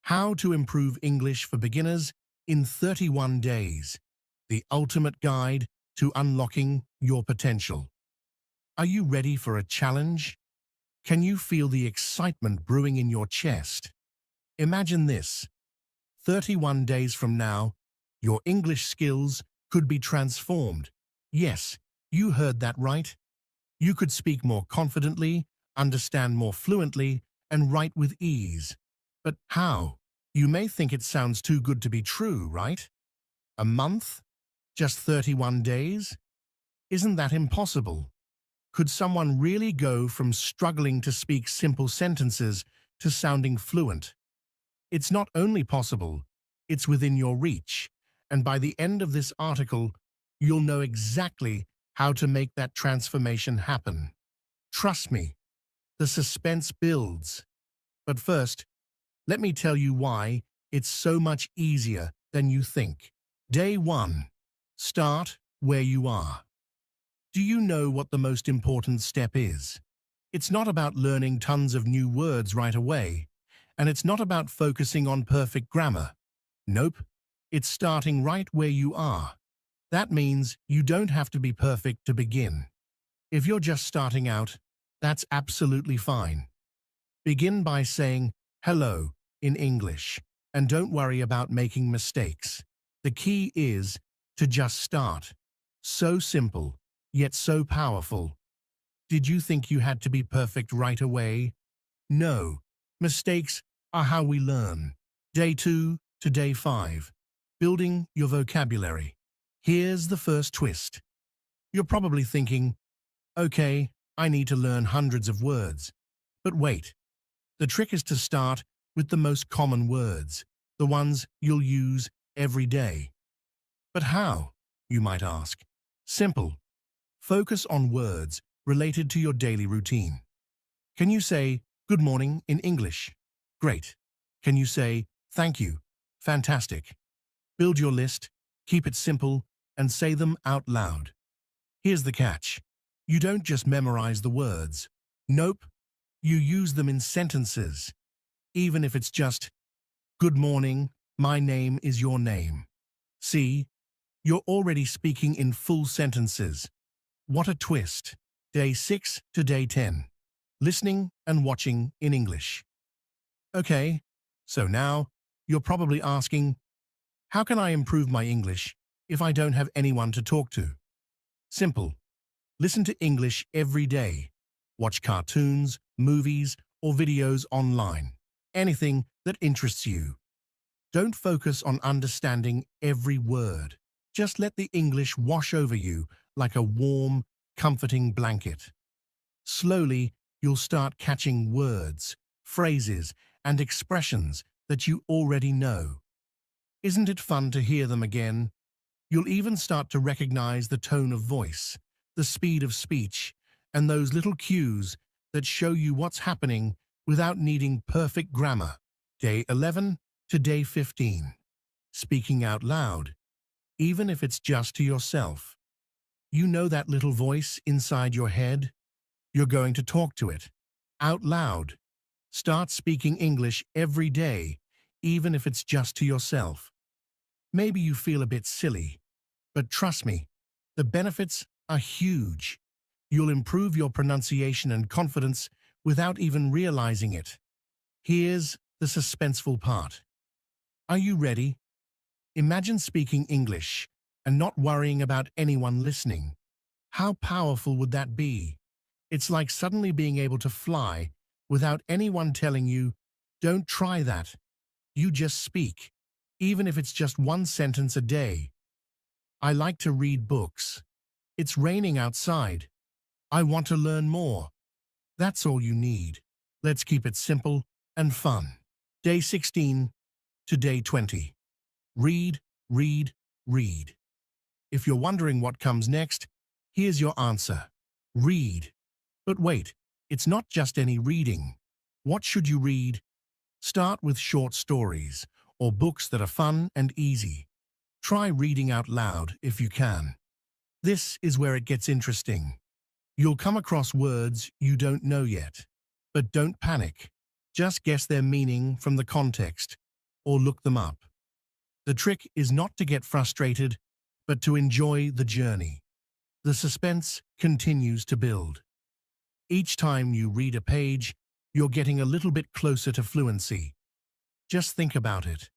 D: How to improve English for beginners in 31 days. The ultimate guide to unlocking your potential. Are you ready for a challenge? Can you feel the excitement brewing in your chest? Imagine this. 31 days from now, your English skills could be transformed. Yes, you heard that right. You could speak more confidently, understand more fluently, and write with ease. But how? You may think it sounds too good to be true, right? A month? Just 31 days? Isn't that impossible? Could someone really go from struggling to speak simple sentences to sounding fluent? It's not only possible, it's within your reach. And by the end of this article, you'll know exactly how to make that transformation happen. Trust me, the suspense builds. But first, let me tell you why it's so much easier than you think. Day 1. Start where you are. Do you know what the most important step is? It's not about learning tons of new words right away, and it's not about focusing on perfect grammar. Nope, it's starting right where you are. That means you don't have to be perfect to begin. If you're just starting out, that's absolutely fine. Begin by saying hello in English, and don't worry about making mistakes. The key is to just start. So simple, yet so powerful. Did you think you had to be perfect right away? No. Mistakes are how we learn. Day 2 to day 5. Building your vocabulary. Here's the first twist. You're probably thinking, okay, I need to learn hundreds of words. But wait. The trick is to start with the most common words, the ones you'll use every day. But how, you might ask? Simple. Focus on words related to your daily routine. Can you say good morning in English? Great. Can you say thank you? Fantastic. Build your list, keep it simple, and say them out loud. Here's the catch. You don't just memorize the words. Nope. You use them in sentences. Even if it's just, good morning, my name is your name. See, you're already speaking in full sentences. What a twist. Day 6 to day 10. Listening and watching in English. Okay, so now you're probably asking, how can I improve my English if I don't have anyone to talk to? Simple. Listen to English every day. Watch cartoons, movies, or videos online. Anything that interests you. Don't focus on understanding every word. Just let the English wash over you like a warm, comforting blanket. Slowly, you'll start catching words, phrases, and expressions that you already know. Isn't it fun to hear them again? You'll even start to recognize the tone of voice, the speed of speech, and those little cues that show you what's happening without needing perfect grammar. Day 11 to day 15. Speaking out loud, even if it's just to yourself. You know that little voice inside your head? You're going to talk to it. Out loud. Start speaking English every day, even if it's just to yourself. Maybe you feel a bit silly, but trust me, the benefits are huge. You'll improve your pronunciation and confidence without even realizing it. Here's the suspenseful part. Are you ready? Imagine speaking English and not worrying about anyone listening. How powerful would that be? It's like suddenly being able to fly without anyone telling you, don't try that. You just speak, even if it's just one sentence a day. I like to read books. It's raining outside. I want to learn more. That's all you need. Let's keep it simple and fun. Day 16 to day 20. Read, read, read. If you're wondering what comes next, here's your answer. Read. But wait, it's not just any reading. What should you read? Start with short stories or books that are fun and easy. Try reading out loud if you can. This is where it gets interesting. You'll come across words you don't know yet. But don't panic. Just guess their meaning from the context or look them up. The trick is not to get frustrated, but to enjoy the journey. The suspense continues to build. Each time you read a page, you're getting a little bit closer to fluency. Just think about it.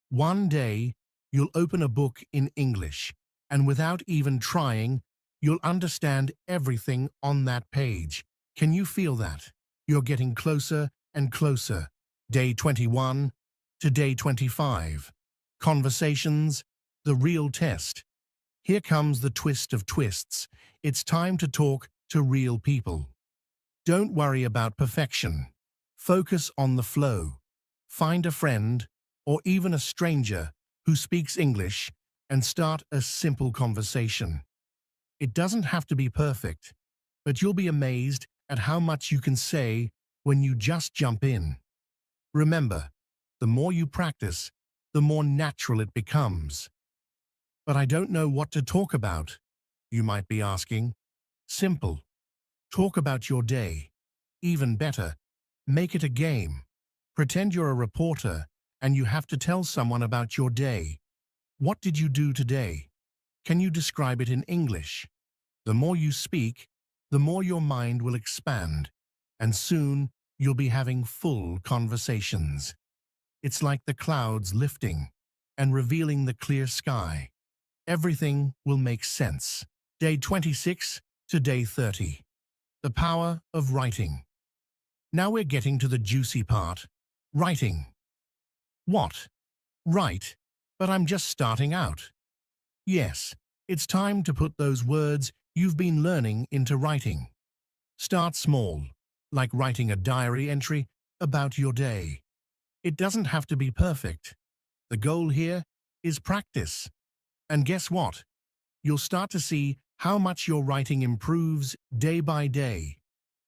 D: One day, you'll open a book in English, and without even trying, you'll understand everything on that page. Can you feel that? You're getting closer and closer. Day 21 to day 25. Conversations, the real test. Here comes the twist of twists. It's time to talk to real people. Don't worry about perfection. Focus on the flow. Find a friend, or even a stranger, who speaks English and start a simple conversation. It doesn't have to be perfect, but you'll be amazed at how much you can say when you just jump in. Remember, the more you practice, the more natural it becomes. But I don't know what to talk about, you might be asking. Simple. Talk about your day. Even better, make it a game. Pretend you're a reporter and you have to tell someone about your day. What did you do today? Can you describe it in English? The more you speak, the more your mind will expand, and soon you'll be having full conversations. It's like the clouds lifting and revealing the clear sky. Everything will make sense. Day 26 to day 30. The power of writing. Now we're getting to the juicy part. Writing. What? Write, but I'm just starting out. Yes, it's time to put those words you've been learning into writing. Start small, like writing a diary entry about your day. It doesn't have to be perfect. The goal here is practice. And guess what? You'll start to see how much your writing improves day by day.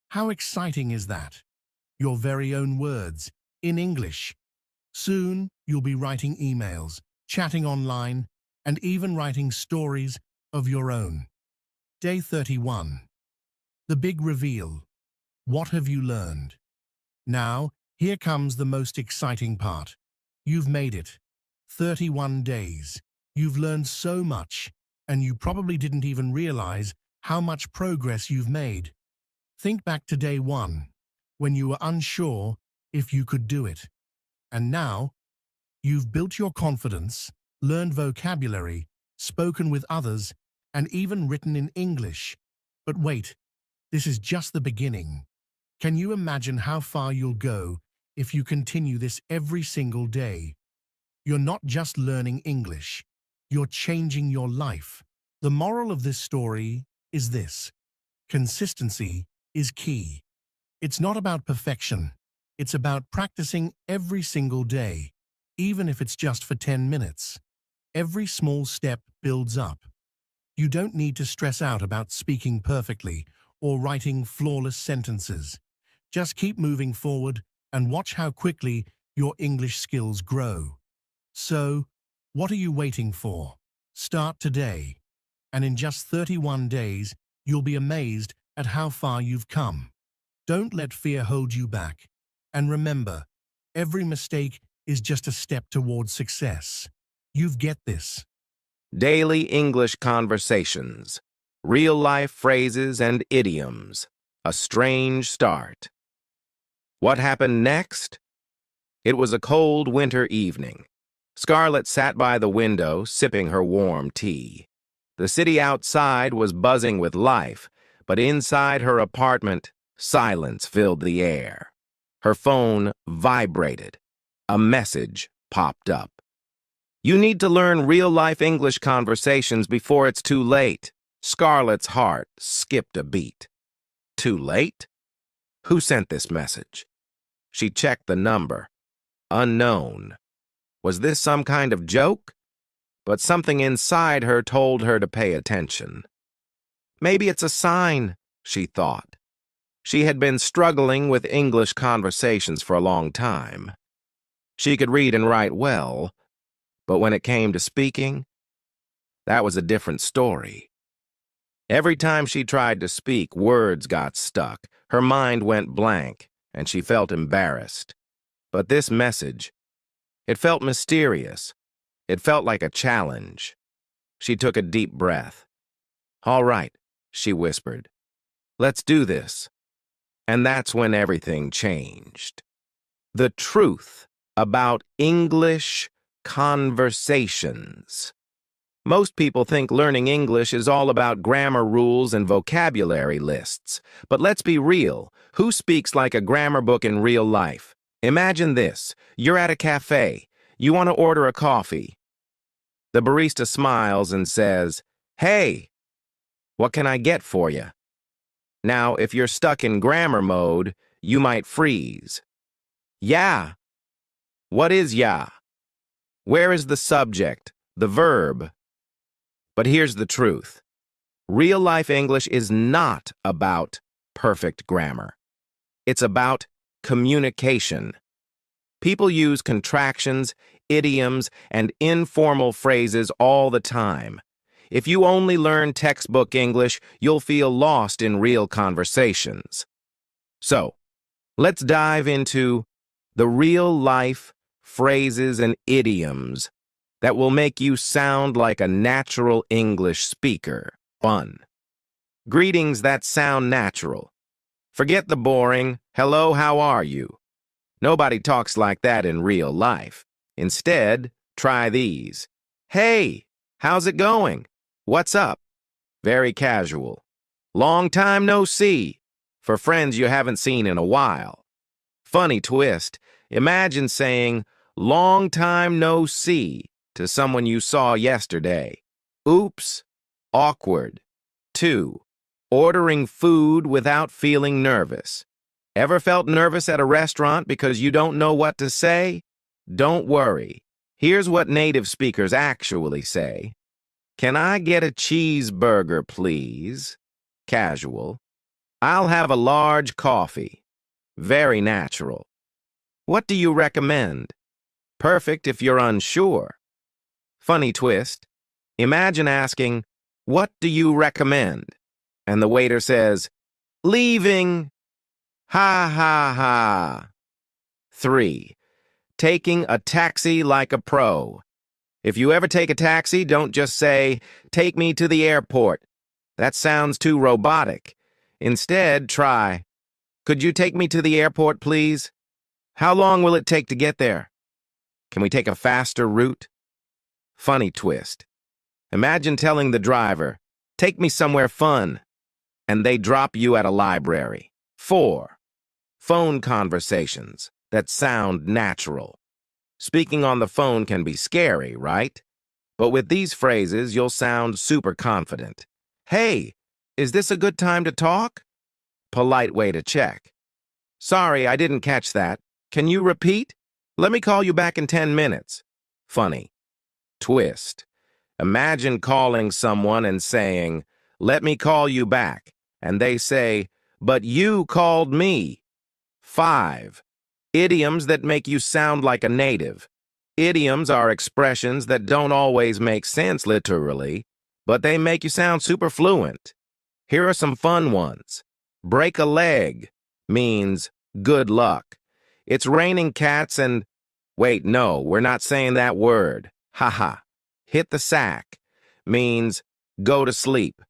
D: How exciting is that? Your very own words, in English. Soon, you'll be writing emails, chatting online, and even writing stories of your own. Day 31. The big reveal. What have you learned? Now, here comes the most exciting part. You've made it. 31 days. You've learned so much, and you probably didn't even realize how much progress you've made. Think back to day 1, when you were unsure if you could do it. And now, you've built your confidence, learned vocabulary, spoken with others, and even written in English. But wait, this is just the beginning. Can you imagine how far you'll go if you continue this every single day? You're not just learning English, you're changing your life. The moral of this story is this: consistency is key. It's not about perfection. It's about practicing every single day, even if it's just for 10 minutes. Every small step builds up. You don't need to stress out about speaking perfectly or writing flawless sentences. Just keep moving forward and watch how quickly your English skills grow. So, what are you waiting for? Start today. And in just 31 days, you'll be amazed at how far you've come. Don't let fear hold you back. And remember, every mistake is just a step towards success. You've get this.
C: Daily English conversations. Real-life phrases and idioms. A strange start. What happened next? It was a cold winter evening. Scarlett sat by the window, sipping her warm tea. The city outside was buzzing with life, but inside her apartment, silence filled the air. Her phone vibrated. A message popped up. You need to learn real-life English conversations before it's too late. Scarlett's heart skipped a beat. Too late? Who sent this message? She checked the number. Unknown. Was this some kind of joke? But something inside her told her to pay attention. Maybe it's a sign, she thought. She had been struggling with English conversations for a long time. She could read and write well, but when it came to speaking, that was a different story. Every time she tried to speak, words got stuck, her mind went blank, and she felt embarrassed. But this message, it felt mysterious. It felt like a challenge. She took a deep breath. "All right," she whispered. "Let's do this." And that's when everything changed. The truth about English conversations. Most people think learning English is all about grammar rules and vocabulary lists. But let's be real. Who speaks like a grammar book in real life? Imagine this. You're at a cafe. You want to order a coffee. The barista smiles and says, "Hey, what can I get for you?" Now, if you're stuck in grammar mode, you might freeze. Yeah. What is yeah? Where is the subject, the verb? But here's the truth. Real-life English is not about perfect grammar. It's about communication. People use contractions, idioms, and informal phrases all the time. If you only learn textbook English, you'll feel lost in real conversations. So, let's dive into the real-life phrases and idioms that will make you sound like a natural English speaker. 1. Greetings that sound natural. Forget the boring, "Hello, how are you?" Nobody talks like that in real life. Instead, try these. "Hey, how's it going? What's up?" Very casual. "Long time no see. for friends you haven't seen in a while. Funny twist. Imagine saying, "Long time no see," to someone you saw yesterday. Oops. Awkward. 2. Ordering food without feeling nervous. Ever felt nervous at a restaurant because you don't know what to say? Don't worry. Here's what native speakers actually say. "Can I get a cheeseburger, please?" Casual. "I'll have a large coffee." Very natural. "What do you recommend?" Perfect if you're unsure. Funny twist. Imagine asking, "What do you recommend?" And the waiter says, "Leaving." Ha ha ha. 3. Taking a taxi like a pro. If you ever take a taxi, don't just say, "Take me to the airport." That sounds too robotic. Instead, try, "Could you take me to the airport, please? How long will it take to get there? Can we take a faster route?" Funny twist. Imagine telling the driver, "Take me somewhere fun," and they drop you at a library. 4. Phone conversations that sound natural. Speaking on the phone can be scary, right? But with these phrases, you'll sound super confident. "Hey, is this a good time to talk?" Polite way to check. "Sorry, I didn't catch that. Can you repeat? Let me call you back in 10 minutes. Funny. Twist. Imagine calling someone and saying, "Let me call you back," and they say, "But you called me." 5. Idioms that make you sound like a native. Idioms are expressions that don't always make sense literally, but they make you sound super fluent. Here are some fun ones. Break a leg means good luck. It's raining cats and... Wait, no, we're not saying that word. Haha. Hit the sack means go to sleep.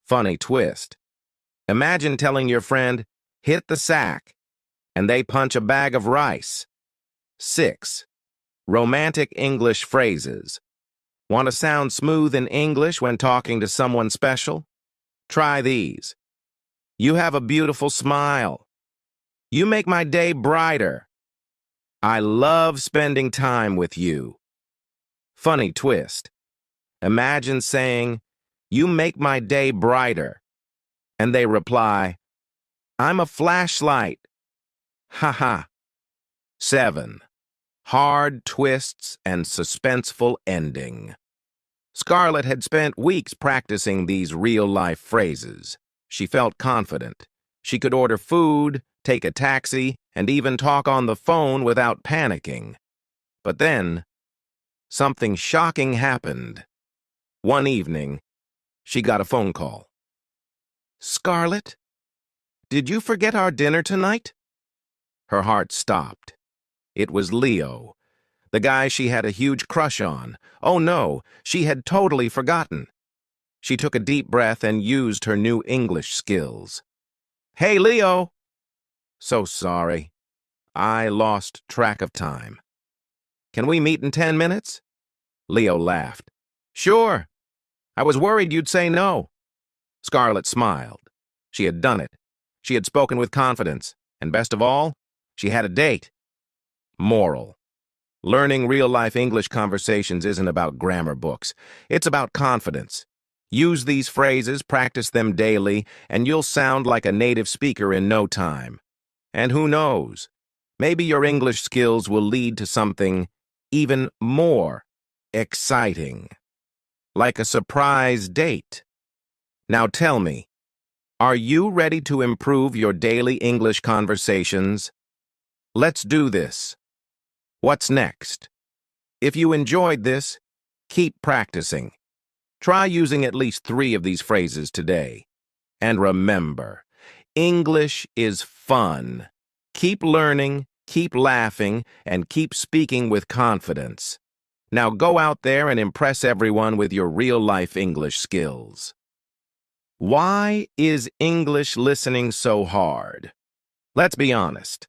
C: Funny twist. Imagine telling your friend, "Hit the sack," and they punch a bag of rice. 6. Romantic English phrases. Want to sound smooth in English when talking to someone special? Try these. "You have a beautiful smile." "You make my day brighter." "I love spending time with you." Funny twist. Imagine saying, "You make my day brighter," and they reply, "I'm a flashlight." Haha. 7. Hard twists and suspenseful ending. Scarlett had spent weeks practicing these real-life phrases. She felt confident. She could order food, take a taxi, and even talk on the phone without panicking. But then, something shocking happened. One evening, she got a phone call. "Scarlett, did you forget our dinner tonight?" Her heart stopped. It was Leo, the guy she had a huge crush on. Oh no, she had totally forgotten. She took a deep breath and used her new English skills. "Hey, Leo!" "So sorry. I lost track of time. Can we meet in 10 minutes? Leo laughed. "Sure. I was worried you'd say no." Scarlett smiled. She had done it. She had spoken with confidence. And best of all, she had a date. Moral. Learning real-life English conversations isn't about grammar books. It's about confidence. Use these phrases, practice them daily, and you'll sound like a native speaker in no time. And who knows? Maybe your English skills will lead to something even more exciting, like a surprise date. Now tell me, are you ready to improve your daily English conversations? Let's do this. What's next? If you enjoyed this, keep practicing. Try using at least 3 of these phrases today. And remember, English is fun. Keep learning, keep laughing, and keep speaking with confidence. Now go out there and impress everyone with your real-life English skills. Why is English listening so hard? Let's be honest.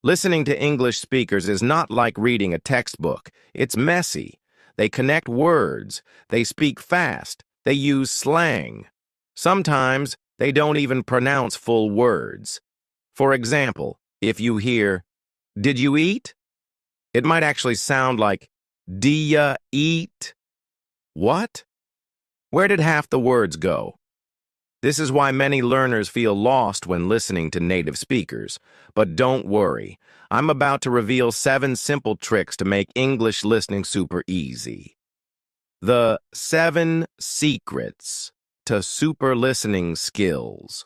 C: Listening to English speakers is not like reading a textbook. It's messy. They connect words. They speak fast. They use slang. Sometimes They don't even pronounce full words. For example, if you hear, "Did you eat?" It might actually sound like, "D'ya eat?" What? Where did half the words go? This is why many learners feel lost when listening to native speakers. But don't worry, I'm about to reveal 7 simple tricks to make English listening super easy. The 7 secrets to super listening skills.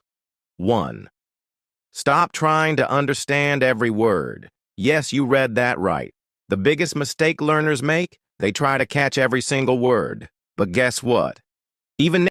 C: 1. Stop trying to understand every word. Yes, you read that right. The biggest mistake learners make, they try to catch every single word. But guess what? Even